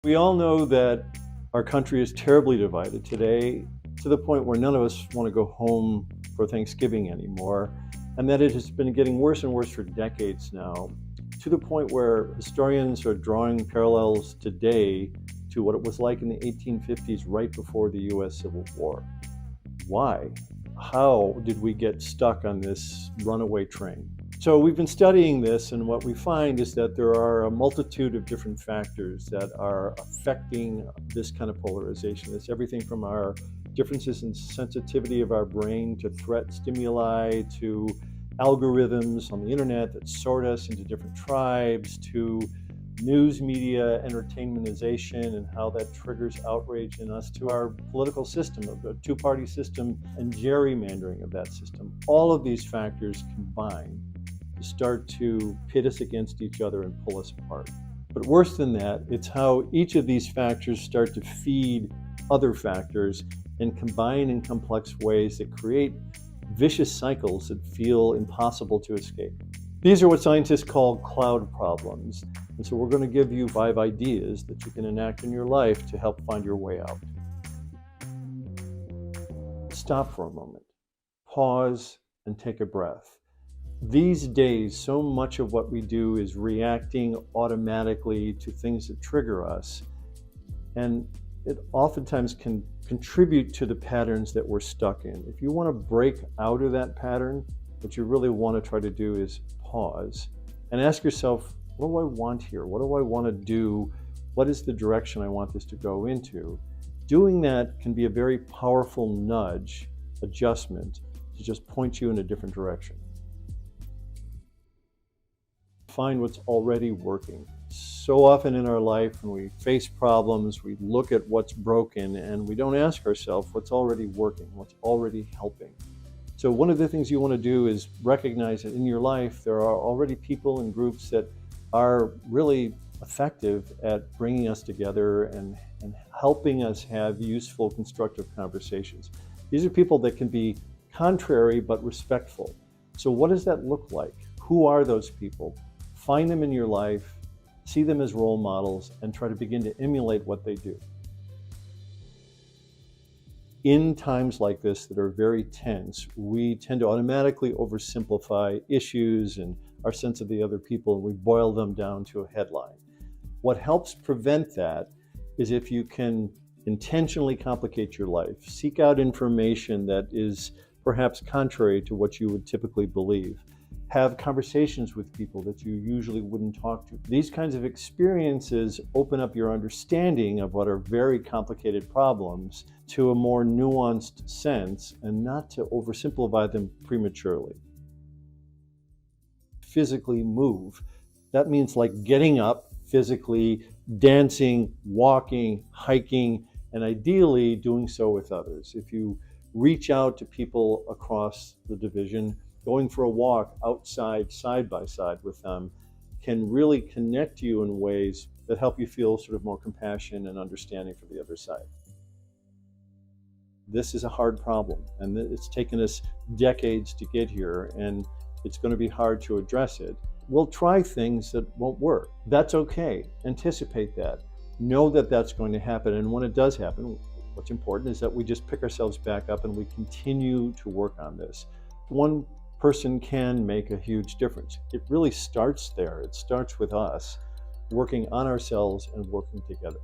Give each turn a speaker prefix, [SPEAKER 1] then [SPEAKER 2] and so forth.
[SPEAKER 1] We all know that our country is terribly divided today to the point where none of us want to go home for Thanksgiving anymore, and that it has been getting worse and worse for decades now, to the point where historians are drawing parallels today to what it was like in the 1850s, right before the US Civil War. Why? How did we get stuck on this runaway train? So we've been studying this, and what we find is that there are a multitude of different factors that are affecting this kind of polarization. It's everything from our differences in sensitivity of our brain to threat stimuli, to algorithms on the internet that sort us into different tribes, to news media entertainmentization and how that triggers outrage in us, to our political system, of the two-party system and gerrymandering of that system. All of these factors combine to start to pit us against each other and pull us apart. But worse than that, it's how each of these factors start to feed other factors and combine in complex ways that create vicious cycles that feel impossible to escape. These are what scientists call cloud problems. And so we're going to give you 5 ideas that you can enact in your life to help find your way out. Stop for a moment, pause, and take a breath. These days, so much of what we do is reacting automatically to things that trigger us, and it oftentimes can contribute to the patterns that we're stuck in. If you want to break out of that pattern, what you really want to try to do is pause and ask yourself, what do I want here? What do I want to do? What is the direction I want this to go into? Doing that can be a very powerful nudge, adjustment, to just point you in a different direction. Find what's already working. So often in our life, when we face problems, we look at what's broken and we don't ask ourselves what's already working, what's already helping. So one of the things you want to do is recognize that in your life, there are already people and groups that are really effective at bringing us together and helping us have useful, constructive conversations. These are people that can be contrary but respectful. So what does that look like? Who are those people? Find them in your life, see them as role models, and try to begin to emulate what they do. In times like this that are very tense, we tend to automatically oversimplify issues and our sense of the other people, and we boil them down to a headline. What helps prevent that is if you can intentionally complicate your life, seek out information that is perhaps contrary to what you would typically believe, have conversations with people that you usually wouldn't talk to. These kinds of experiences open up your understanding of what are very complicated problems to a more nuanced sense, and not to oversimplify them prematurely. Physically move. That means like getting up physically, dancing, walking, hiking, and ideally doing so with others. If you reach out to people across the division, going for a walk outside, side by side with them, can really connect you in ways that help you feel sort of more compassion and understanding for the other side. This is a hard problem, and it's taken us decades to get here, and it's going to be hard to address it. We'll try things that won't work. That's okay. Anticipate that. Know that that's going to happen, and when it does happen, what's important is that we just pick ourselves back up and we continue to work on this. One person can make a huge difference. It really starts there. It starts with us working on ourselves and working together.